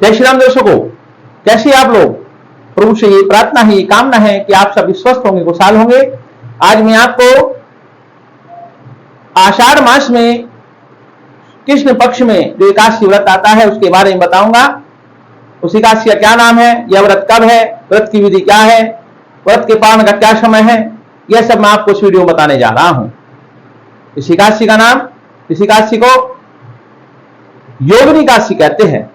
जय श्री राम दर्शकों, कैसे आप लोग। प्रभु से ये प्रार्थना है, ये कामना है कि आप सभी स्वस्थ होंगे, खुशहाल होंगे। आज मैं आपको आषाढ़ मास में कृष्ण पक्ष में जो एकादशी व्रत आता है उसके बारे में बताऊंगा। उस एकादशी का क्या नाम है, यह व्रत कब है, व्रत की विधि क्या है, व्रत के पालन का क्या समय है, यह सब मैं आपको इस वीडियो में बताने जा रहा हूं। इस एकादशी का नाम, इस एकादशी को योगिनी एकादशी कहते हैं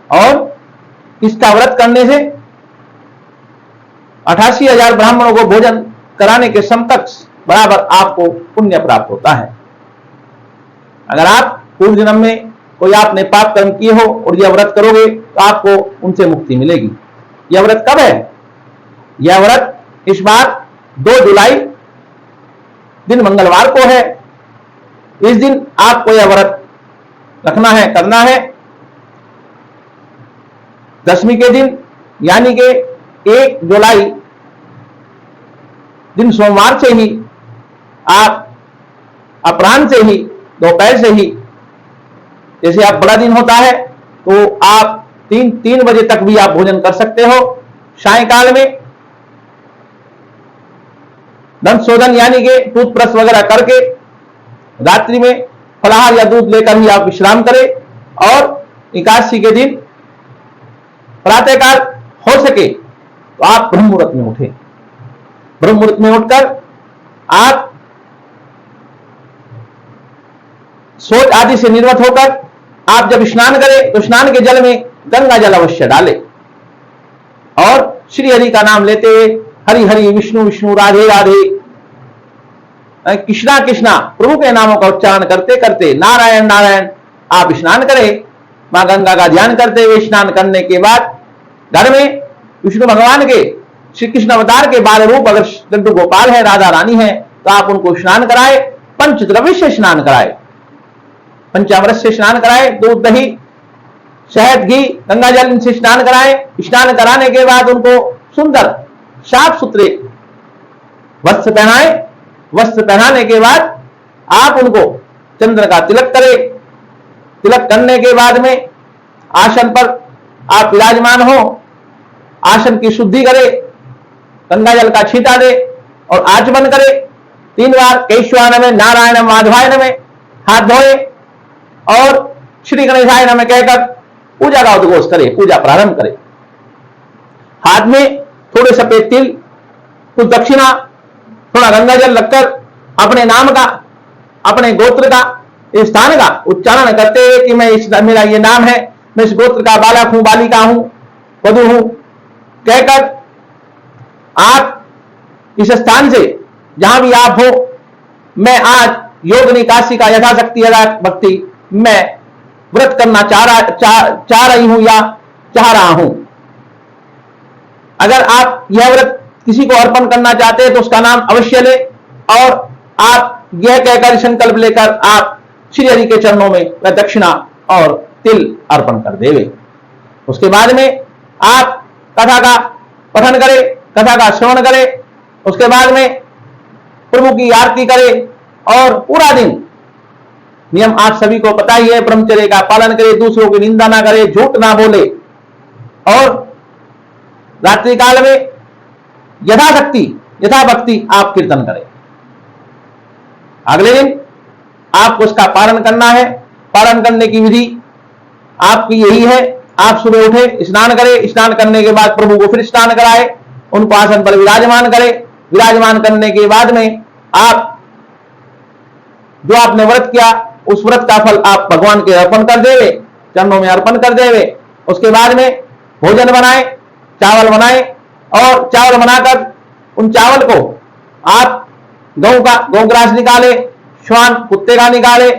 और इसका व्रत करने से 88,000 ब्राह्मणों को भोजन कराने के समकक्ष बराबर आपको पुण्य प्राप्त होता है। अगर आप पूर्व जन्म में कोई आपने पाप कर्म किए हो और यह व्रत करोगे तो आपको उनसे मुक्ति मिलेगी। यह व्रत कब है? यह व्रत इस बार 2 जुलाई दिन मंगलवार को है। इस दिन आपको यह व्रत रखना है, करना है। दशमी के दिन यानी कि 1 जुलाई दिन सोमवार से ही आप अपराह्न से ही, दोपहर से ही, जैसे आप बड़ा दिन होता है तो आप 3 बजे तक भी आप भोजन कर सकते हो। सायंकाल में दंत शोधन यानी कि टूथब्रश वगैरह करके रात्रि में फलाहार या दूध लेकर ही आप विश्राम करें और एकादशी के दिन प्रातःकाल हो सके तो आप ब्रह्म मुहूर्त में उठें। ब्रह्म मुहूर्त में उठकर आप शौच आदि से निर्वत होकर आप जब स्नान करें तो स्नान के जल में गंगा जल अवश्य डालें और श्री हरि का नाम लेते हुए हरि हरि विष्णु विष्णु राधे राधे कृष्णा कृष्णा प्रभु के नामों का उच्चारण करते करते नारायण नारायण आप स्नान करें। मां गंगा का ध्यान करते हुए स्नान करने के बाद घर में विष्णु भगवान के श्री कृष्ण अवतार के 12 रूप, अगर लड्डू गोपाल है, राधा रानी है तो आप उनको स्नान कराए, पंचद्रव्य से स्नान कराए, पंचामृत से स्नान कराए, दूध दही शहद घी गंगा जल इनसे स्नान कराए। स्नान कराने के बाद उनको सुंदर साफ सुथरे वस्त्र पहनाए। वस्त्र पहनाने के बाद आप उनको चंद्र का तिलक करें। तिलक करने के बाद में आसन पर आप विराजमान हो, आसन की शुद्धि करें, गंगा जल का छींटा दे और आचमन करे। 3 बार केशवाय नमः, नारायण माधवाय नमः हाथ धोए और श्री गणेशाय नमः कहकर पूजा का उद्घोष करे, पूजा प्रारंभ करे। हाथ में थोड़े सफेद तिल, कुछ दक्षिणा, थोड़ा गंगा जल रखकर अपने नाम का, अपने गोत्र का, इस स्थान का उच्चारण करते हुए कि मैं मेरा ये नाम है, मैं इस गोत्र का बालक हूं, बालिका हूं, वधु हूं कहकर आप इस स्थान से जहां भी आप हो, मैं आज योगिनी एकादशी का यथाशक्ति भक्ति मैं व्रत करना चाह रही हूं या चाह रहा हूं। अगर आप यह व्रत किसी को अर्पण करना चाहते हैं तो उसका नाम अवश्य ले और आप यह कहकर संकल्प लेकर आप श्री हरि के चरणों में वह दक्षिणा और तिल अर्पण कर देवे। उसके बाद में आप कथा का पठन करें, कथा का श्रवण करें। उसके बाद में प्रभु की आरती करें और पूरा दिन नियम आप सभी को पता ही है, ब्रह्मचर्य का पालन करें, दूसरों की निंदा ना करे, झूठ ना बोले और रात्रि काल में यथाशक्ति यथाभक्ति आप कीर्तन करें। अगले दिन आपको उसका पालन करना है। पालन करने की विधि आपकी यही है, आप सुबह उठे, स्नान करें, स्नान करने के बाद प्रभु को फिर स्नान कराए, उनको आसन पर विराजमान करें। विराजमान करने के बाद में आप जो आपने व्रत किया उस व्रत का फल आप भगवान के अर्पण कर देवे, चरणों में अर्पण कर देवे। उसके बाद में भोजन बनाए, चावल बनाए और चावल बनाकर उन चावल को आप गौग्रास निकाले, श्वान कुत्ते का निकाले,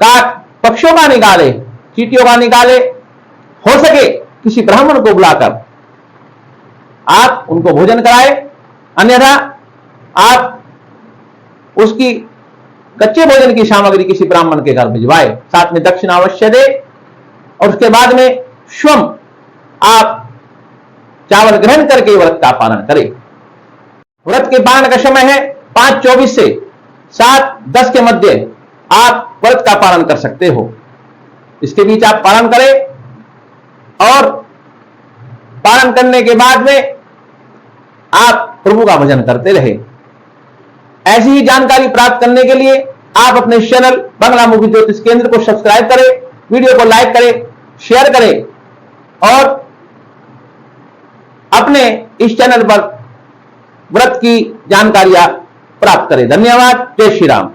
काक पक्षियों का निकाले, चींटियों का निकाले, हो सके किसी ब्राह्मण को बुलाकर आप उनको भोजन कराए। अन्यथा आप उसकी कच्चे भोजन की सामग्री किसी ब्राह्मण के घर भिजवाए, साथ में दक्षिणा अवश्य दे और उसके बाद में स्वयं आप चावल ग्रहण करके व्रत का पालन करें। व्रत के पालन का समय है 5:24 से 7:10 के मध्य आप व्रत का पालन कर सकते हो। इसके बीच आप पालन करें और पारण करने के बाद में आप प्रभु का भजन करते रहे। ऐसी ही जानकारी प्राप्त करने के लिए आप अपने चैनल बंगला मुखी ज्योतिष केंद्र को सब्सक्राइब करें, वीडियो को लाइक करें, शेयर करें और अपने इस चैनल पर व्रत की जानकारियां प्राप्त करें। धन्यवाद। जय श्री राम।